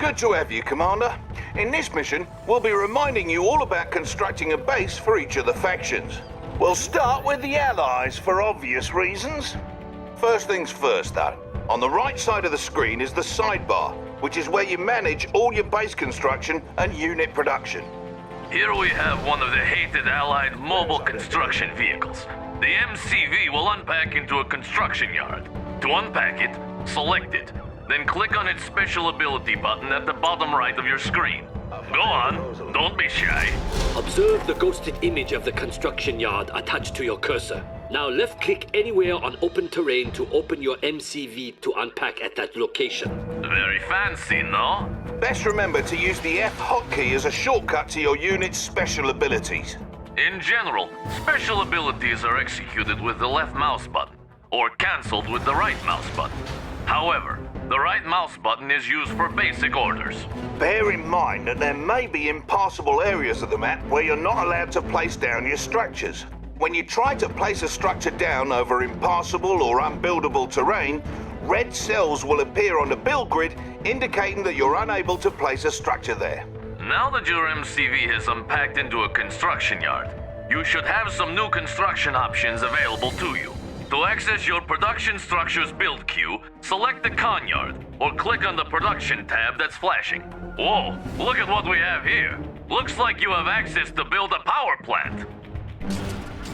Good to have you, Commander. In this mission, we'll be reminding you all about constructing a base for each of the factions. We'll start with the Allies for obvious reasons. First things first, though. On the right side of the screen is the sidebar, which is where you manage all your base construction and unit production. Here we have one of the hated Allied mobile construction vehicles. The MCV will unpack into a construction yard. To unpack it, select it, then click on its special ability button at the bottom right of your screen. Go on, don't be shy. Observe the ghosted image of the construction yard attached to your cursor. Now left-click anywhere on open terrain to open your MCV to unpack at that location. Very fancy, no? Best remember to use the F hotkey as a shortcut to your unit's special abilities. In general, special abilities are executed with the left mouse button, or cancelled with the right mouse button. However, the right mouse button is used for basic orders. Bear in mind that there may be impassable areas of the map where you're not allowed to place down your structures. When you try to place a structure down over impassable or unbuildable terrain, red cells will appear on the build grid indicating that you're unable to place a structure there. Now that your MCV has unpacked into a construction yard, you should have some new construction options available to you. To access your production structure's build queue, select the con yard or click on the production tab that's flashing. Whoa, look at what we have here. Looks like you have access to build a power plant.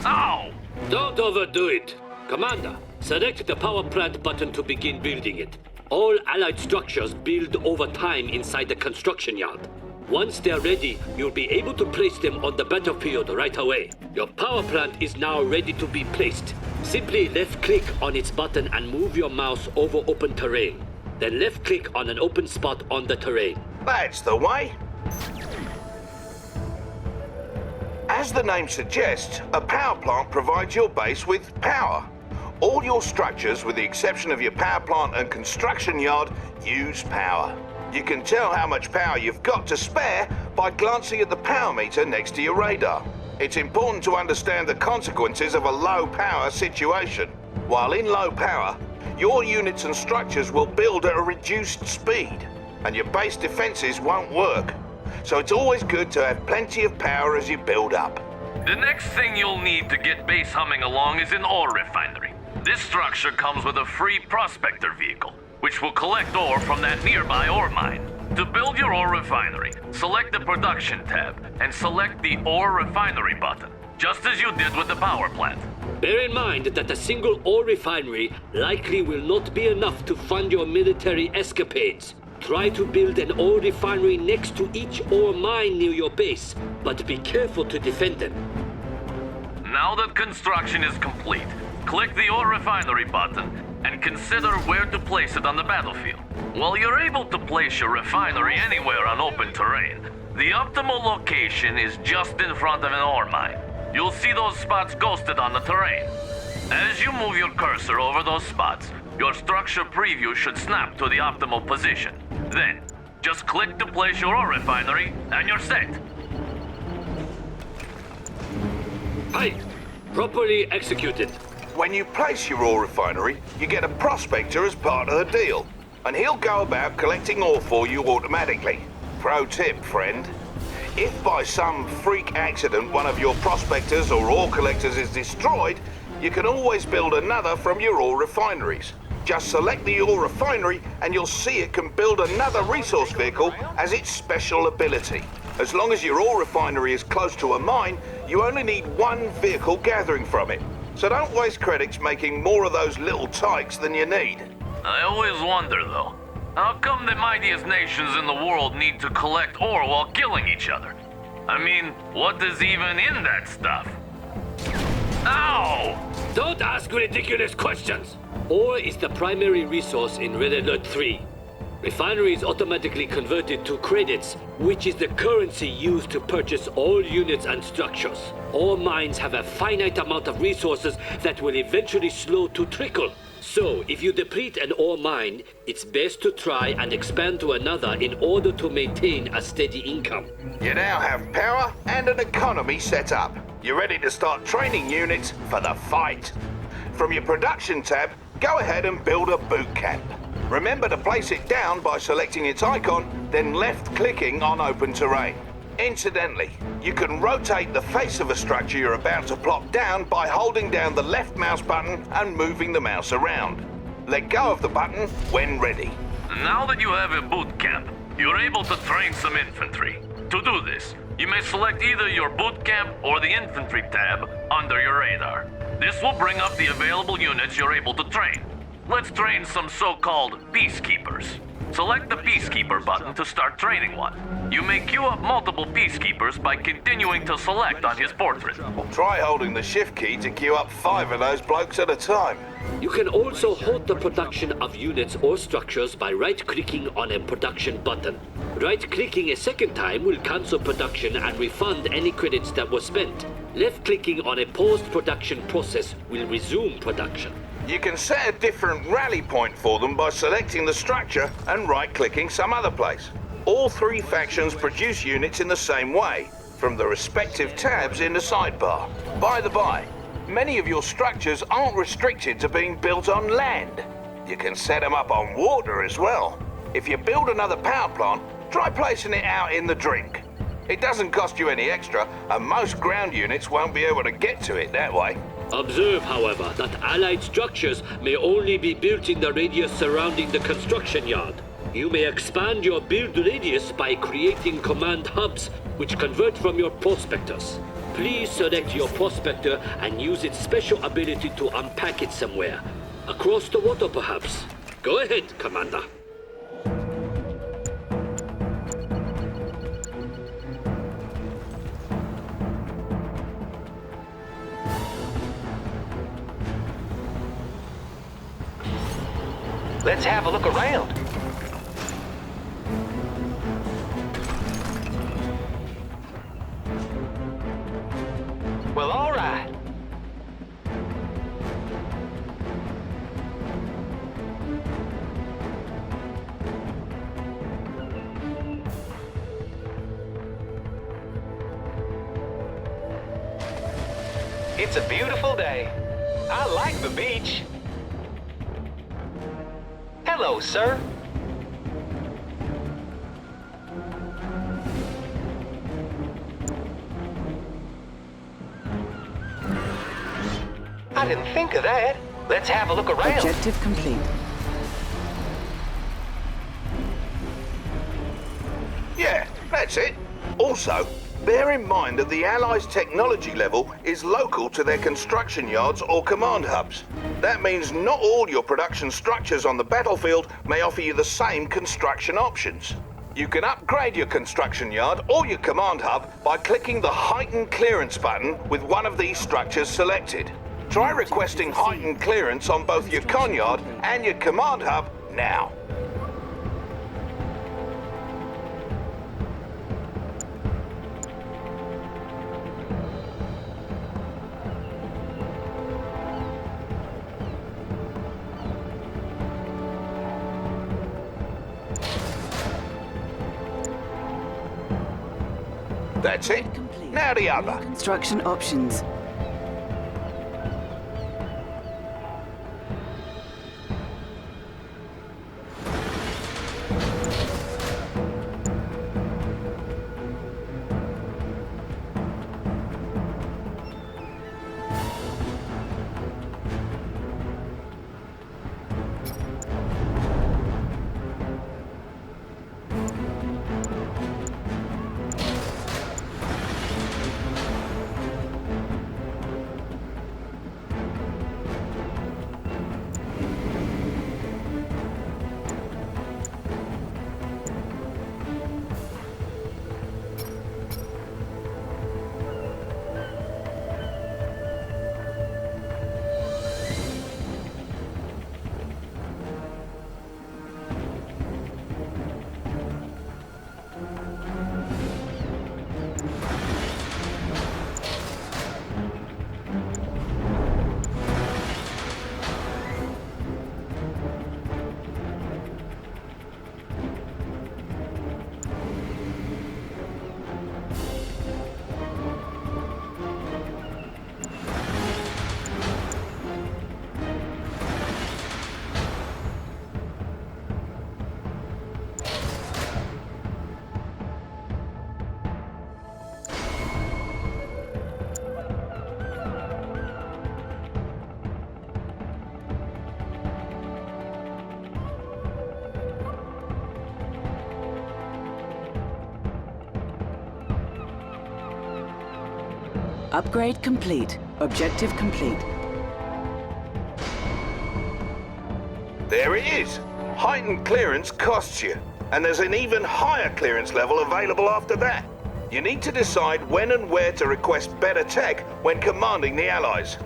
Ow! Don't overdo it. Commander, select the power plant button to begin building it. All allied structures build over time inside the construction yard. Once they're ready, you'll be able to place them on the battlefield right away. Your power plant is now ready to be placed. Simply left-click on its button and move your mouse over open terrain. Then left-click on an open spot on the terrain. That's the way. As the name suggests, a power plant provides your base with power. All your structures, with the exception of your power plant and construction yard, use power. You can tell how much power you've got to spare by glancing at the power meter next to your radar. It's important to understand the consequences of a low power situation. While in low power, your units and structures will build at a reduced speed, and your base defenses won't work. So it's always good to have plenty of power as you build up. The next thing you'll need to get base humming along is an ore refinery. This structure comes with a free prospector vehicle, which will collect ore from that nearby ore mine. To build your ore refinery, select the production tab and select the ore refinery button, just as you did with the power plant. Bear in mind that a single ore refinery likely will not be enough to fund your military escapades. Try to build an ore refinery next to each ore mine near your base, but be careful to defend them. Now that construction is complete, click the ore refinery button and consider where to place it on the battlefield. While you're able to place your refinery anywhere on open terrain, the optimal location is just in front of an ore mine. You'll see those spots ghosted on the terrain. As you move your cursor over those spots, your structure preview should snap to the optimal position. Then, just click to place your ore refinery and you're set. Aye, properly executed. When you place your ore refinery, you get a prospector as part of the deal, and he'll go about collecting ore for you automatically. Pro tip, friend. If by some freak accident one of your prospectors or ore collectors is destroyed, you can always build another from your ore refineries. Just select the ore refinery and you'll see it can build another resource vehicle as its special ability. As long as your ore refinery is close to a mine, you only need one vehicle gathering from it. So don't waste credits making more of those little tykes than you need. I always wonder, though, how come the mightiest nations in the world need to collect ore while killing each other? I mean, what is even in that stuff? Ow! Don't ask ridiculous questions. Ore is the primary resource in Red Alert 3. Refineries automatically converted to credits, which is the currency used to purchase all units and structures. All mines have a finite amount of resources that will eventually slow to trickle. So, if you deplete an ore mine, it's best to try and expand to another in order to maintain a steady income. You now have power and an economy set up. You're ready to start training units for the fight. From your production tab, go ahead and build a boot camp. Remember to place it down by selecting its icon, then left-clicking on open terrain. Incidentally, you can rotate the face of a structure you're about to plop down by holding down the left mouse button and moving the mouse around. Let go of the button when ready. Now that you have a boot camp, you're able to train some infantry. To do this, you may select either your boot camp or the infantry tab under your radar. This will bring up the available units you're able to train. Let's train some so-called peacekeepers. Select the Peacekeeper button to start training one. You may queue up multiple Peacekeepers by continuing to select on his portrait. Try holding the shift key to queue up 5 of those blokes at a time. You can also halt the production of units or structures by right-clicking on a production button. Right-clicking a second time will cancel production and refund any credits that were spent. Left-clicking on a paused production process will resume production. You can set a different rally point for them by selecting the structure and right-clicking some other place. All 3 factions produce units in the same way, from the respective tabs in the sidebar. By the by, many of your structures aren't restricted to being built on land. You can set them up on water as well. If you build another power plant, try placing it out in the drink. It doesn't cost you any extra, and most ground units won't be able to get to it that way. Observe, however, that allied structures may only be built in the radius surrounding the construction yard. You may expand your build radius by creating command hubs, which convert from your prospectors. Please select your prospector and use its special ability to unpack it somewhere. Across the water, perhaps. Go ahead, Commander. Let's have a look around. Well, all right. It's a beautiful day. I like the beach. Hello, sir. I didn't think of that. Let's have a look around. Objective complete. Yeah, that's it. Also, bear in mind that the Allies' technology level is local to their construction yards or command hubs. That means not all your production structures on the battlefield may offer you the same construction options. You can upgrade your construction yard or your command hub by clicking the Heightened Clearance button with one of these structures selected. Try requesting heightened clearance on both your con yard and your command hub now. That's it. Now the other. Construction options. Upgrade complete. Objective complete. There it is. Heightened clearance costs you, and there's an even higher clearance level available after that. You need to decide when and where to request better tech when commanding the Allies.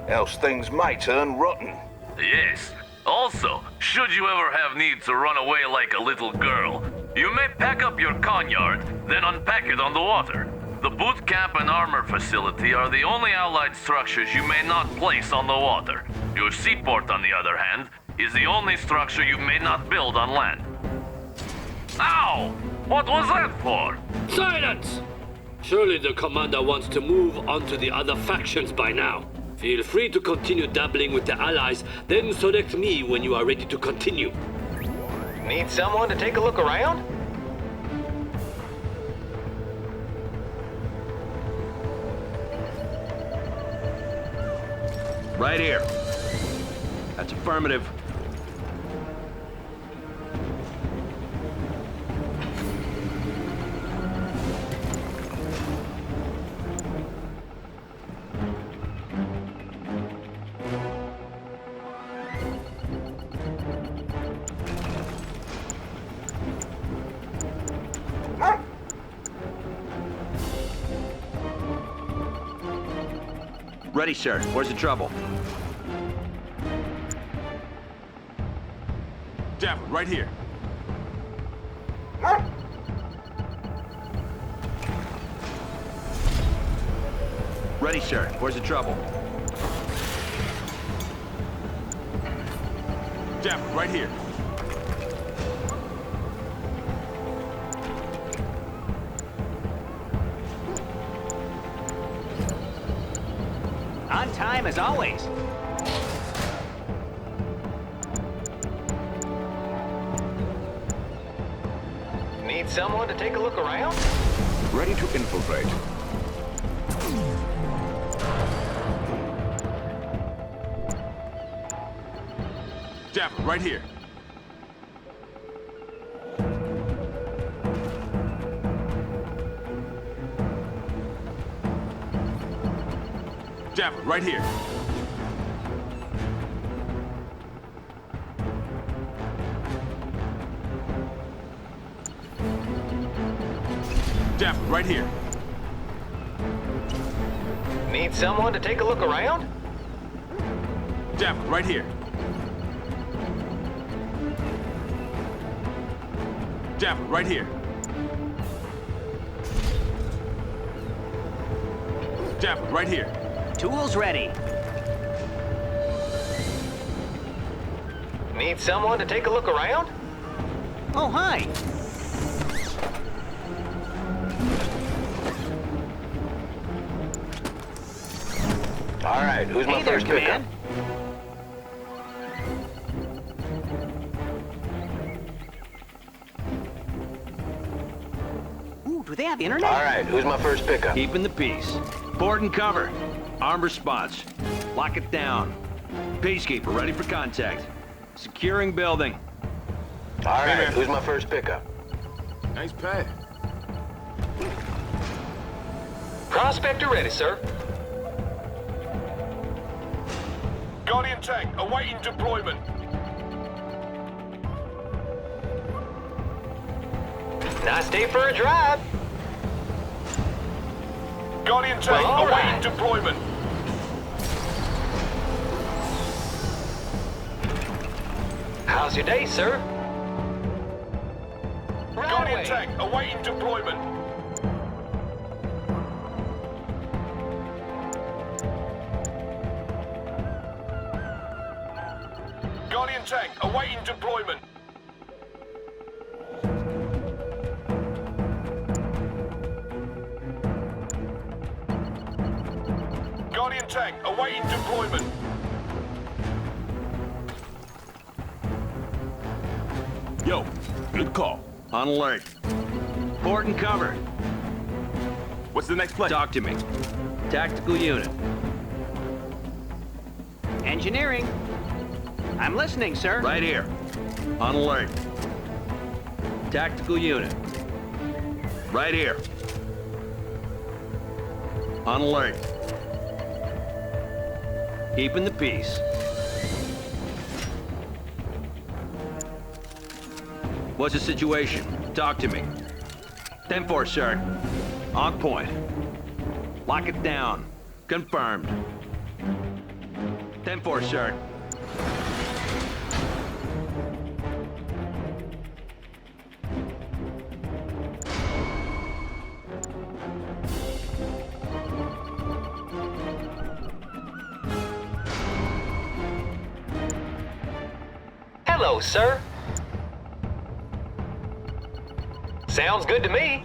Else things may turn rotten. Yes. Also, should you ever have need to run away like a little girl, you may pack up your conyard, then unpack it on the water. The boot camp and armor facility are the only Allied structures you may not place on the water. Your seaport, on the other hand, is the only structure you may not build on land. Ow! What was that for? Silence! Surely the commander wants to move on to the other factions by now. Feel free to continue dabbling with the Allies, then select me when you are ready to continue. Need someone to take a look around? Right here. That's affirmative. Ready, sir. Where's the trouble? Devil, right here. Ready, sir. Where's the trouble? Devil, right here. On time as always. Need someone to take a look around? Ready to infiltrate. Devil, right here. Devil, right here. Devil, right here. Need someone to take a look around? Devil, right here. Devil, right here. Devil, right here. Tools ready. Need someone to take a look around? Oh, hi. All right, who's my Hey there, first pickup? Command. Ooh, do they have internet? All right, who's my first pickup? Keeping the peace. Board and cover. Armed response. Lock it down. Peacekeeper, ready for contact. Securing building. All right, who's my first pickup? Nice pay. Prospector ready, sir. Guardian tank, awaiting deployment. Nice day for a drive. Guardian tank, Well, all awaiting right. deployment. How's your day, sir? Guardian Runway. tank, awaiting deployment. Guardian tank, awaiting deployment. Guardian tank, awaiting deployment. Yo, good call. On alert. Board and cover. What's the next play? Talk to me. Tactical unit. Engineering. I'm listening, sir. Right here. On alert. Tactical unit. Right here. On alert. Keeping the peace. What's the situation? Talk to me. 10-4, sir. On point. Lock it down. Confirmed. 10-4, sir. Hello, sir. Sounds good to me.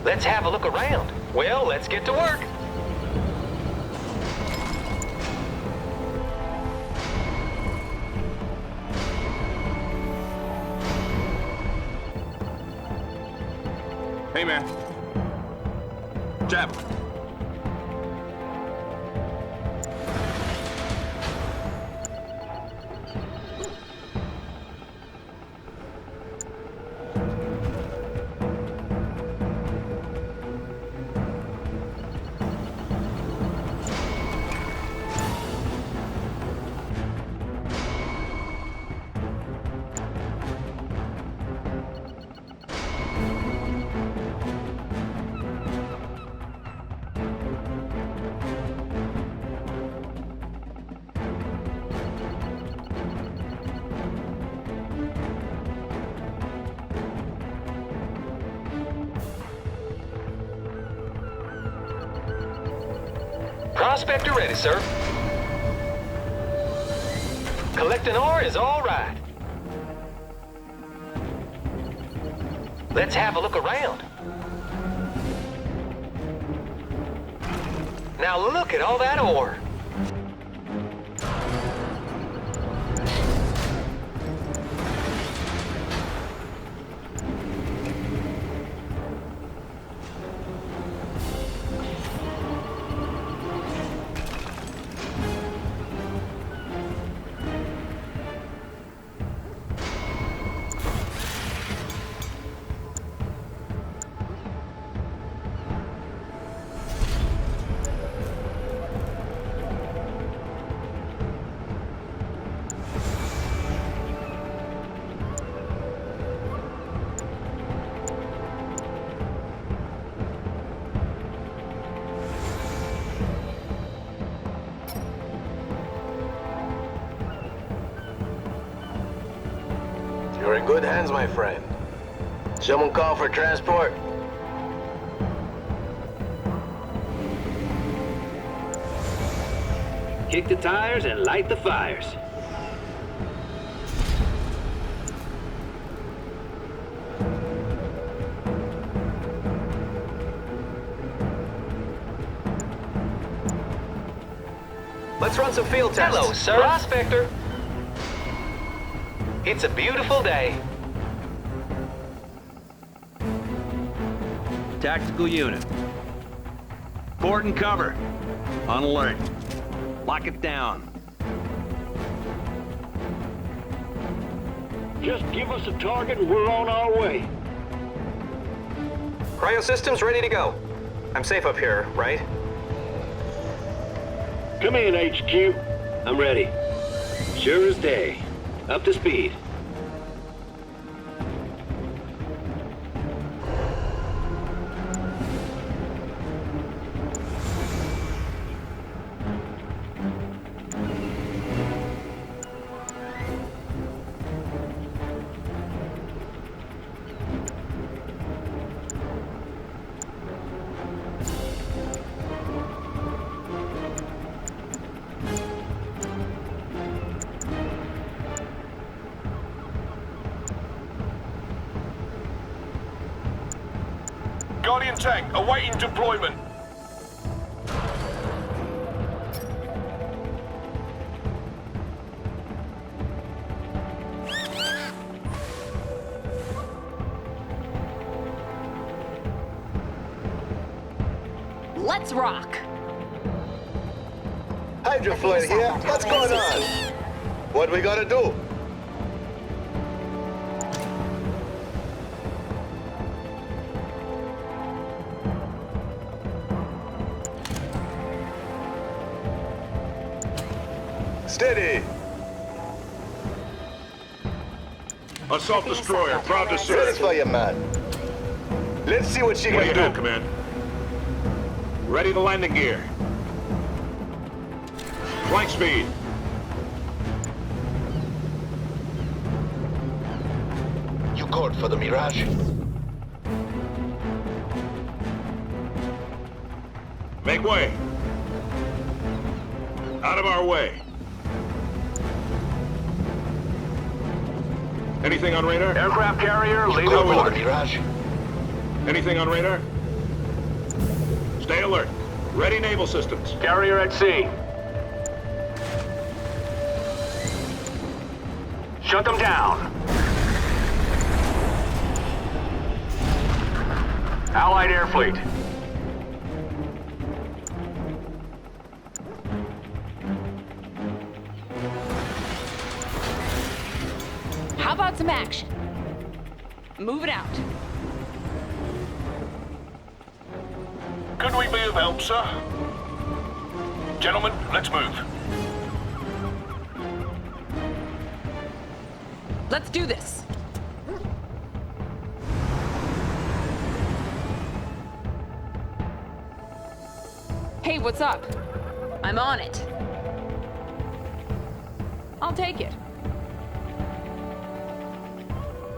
Let's have a look around. Well, let's get to work. Hey, man. Chap. Prospector ready, sir. Collecting ore is all right. Let's have a look around. Now look at all that ore. You're in good hands, my friend. Someone call for transport? Kick the tires and light the fires. Let's run some field tests. Hello, sir. Prospector. It's a beautiful day. Tactical unit. Port and cover. On alert. Lock it down. Just give us a target and we're on our way. Cryo systems ready to go. I'm safe up here, right? Come in, HQ. I'm ready. Sure as day. Up to speed. Guardian tank, awaiting deployment. Let's rock! Hey, hydrofoil here. What's going on? What we gotta do? Steady. Assault destroyer, proud to Ready serve. for you, man. Let's see what she What do can you have, do. Command? Ready to landing gear. Flank speed. You called for the Mirage? Make way. Out of our way. Anything on radar? Aircraft carrier, You lead called for the aboard. Mirage? Anything on radar? Stay alert. Ready naval systems. Carrier at sea. Shut them down. Allied air fleet. How about some action? Move it out. Could we be of help, sir? Gentlemen, let's move. Let's do this. Hey, what's up? I'm on it. I'll take it.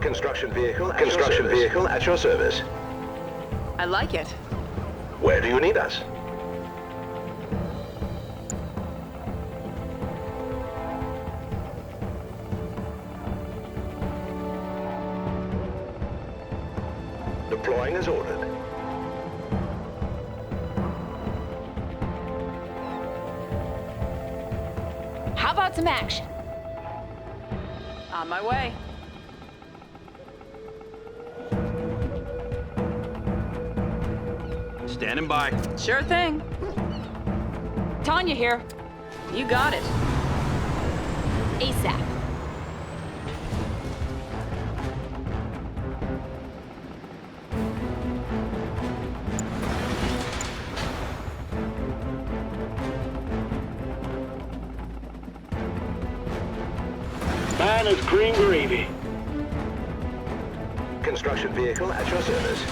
Construction vehicle at your service. I like it. Where do you need us? Deploying as ordered. How about some action? On my way. Standing by. Sure thing. Tanya here. You got it. ASAP. Man is green gravy. Construction vehicle at your service.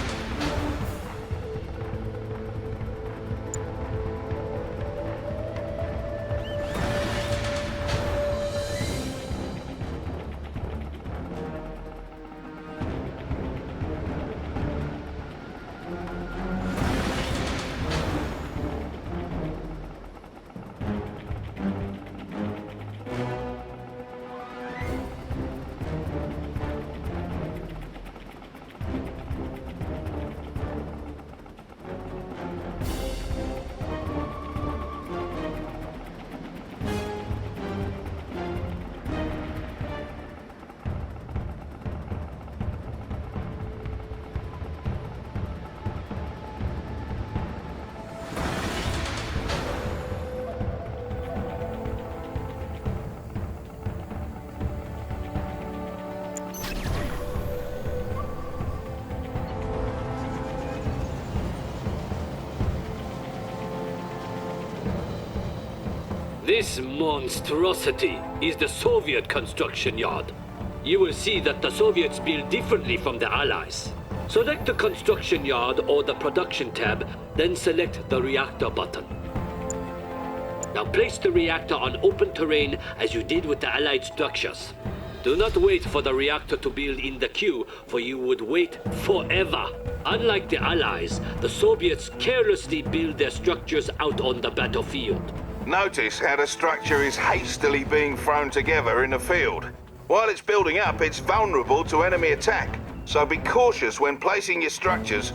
This monstrosity is the Soviet construction yard. You will see that the Soviets build differently from the Allies. Select the construction yard or the production tab, then select the reactor button. Now place the reactor on open terrain as you did with the Allied structures. Do not wait for the reactor to build in the queue, for you would wait forever. Unlike the Allies, the Soviets carelessly build their structures out on the battlefield. Notice how the structure is hastily being thrown together in the field. While it's building up, it's vulnerable to enemy attack. So be cautious when placing your structures.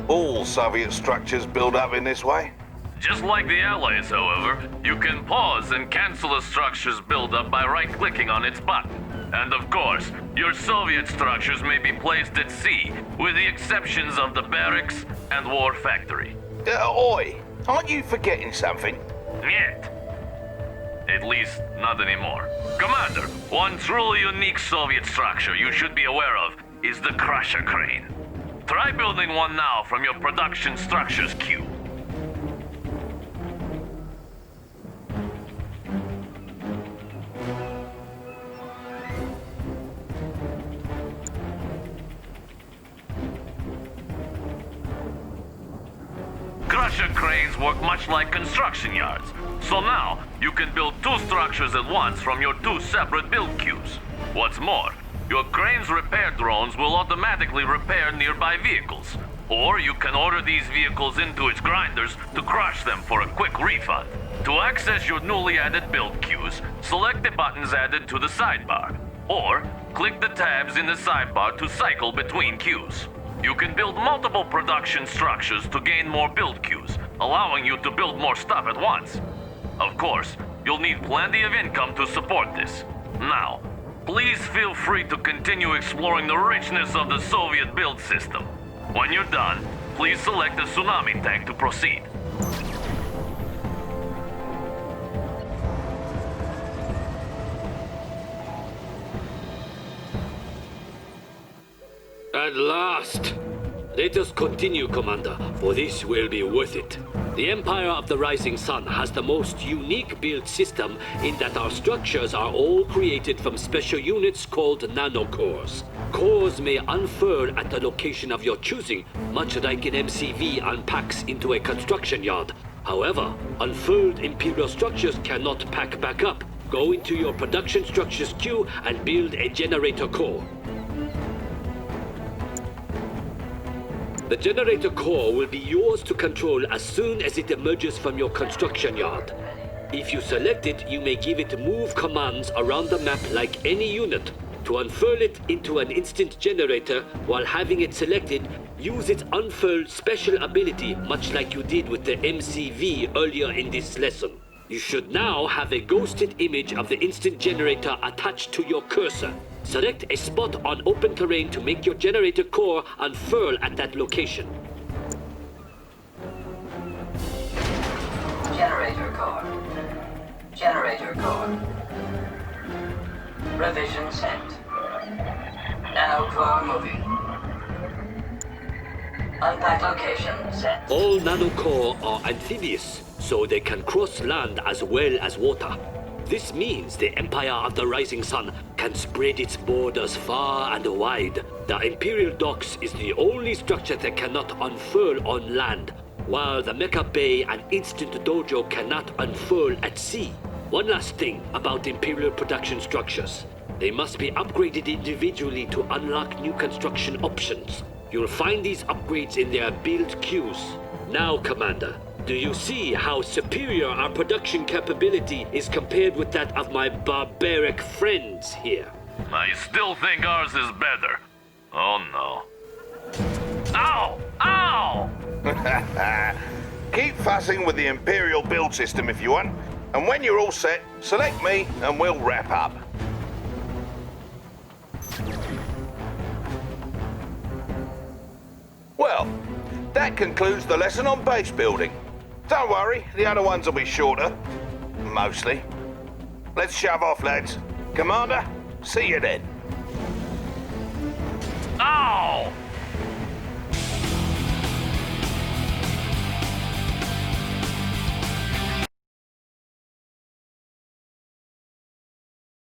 All Soviet structures build up in this way. Just like the Allies, however, you can pause and cancel a structure's buildup by right-clicking on its button. And of course, your Soviet structures may be placed at sea, with the exceptions of the barracks and war factory. Oi, aren't you forgetting something? Yet. At least, not anymore. Commander, one truly unique Soviet structure you should be aware of is the Crusher Crane. Try building one now from your production structures queue. Crusher cranes work much like construction yards. So now, you can build two structures at once from your two separate build queues. What's more, your crane's repair drones will automatically repair nearby vehicles. Or you can order these vehicles into its grinders to crush them for a quick refund. To access your newly added build queues, select the buttons added to the sidebar. Or, click the tabs in the sidebar to cycle between queues. You can build multiple production structures to gain more build queues, allowing you to build more stuff at once. Of course, you'll need plenty of income to support this. Now, please feel free to continue exploring the richness of the Soviet build system. When you're done, please select the tsunami tank to proceed. At last! Let us continue, Commander, for this will be worth it. The Empire of the Rising Sun has the most unique build system in that our structures are all created from special units called nanocores. Cores may unfurl at the location of your choosing, much like an MCV unpacks into a construction yard. However, unfurled Imperial structures cannot pack back up. Go into your production structures queue and build a generator core. The generator core will be yours to control as soon as it emerges from your construction yard. If you select it, you may give it move commands around the map like any unit. To unfurl it into an instant generator while having it selected, use its unfurl special ability much like you did with the MCV earlier in this lesson. You should now have a ghosted image of the instant generator attached to your cursor. Select a spot on open terrain to make your generator core unfurl at that location. Generator core. Generator core. Revision sent. Nano core moving. Unpack location set. All nanocore are amphibious, so they can cross land as well as water. This means the Empire of the Rising Sun can spread its borders far and wide. The Imperial Docks is the only structure that cannot unfurl on land, while the Mecha Bay and Instant Dojo cannot unfurl at sea. One last thing about Imperial production structures. They must be upgraded individually to unlock new construction options. You'll find these upgrades in their build queues. Now, Commander, do you see how superior our production capability is compared with that of my barbaric friends here? I still think ours is better. Oh no. Ow! Ow! Keep fussing with the Imperial build system if you want, and when you're all set, select me and we'll wrap up. Well, that concludes the lesson on base building. Don't worry, the other ones will be shorter. Mostly. Let's shove off, lads. Commander, see you then.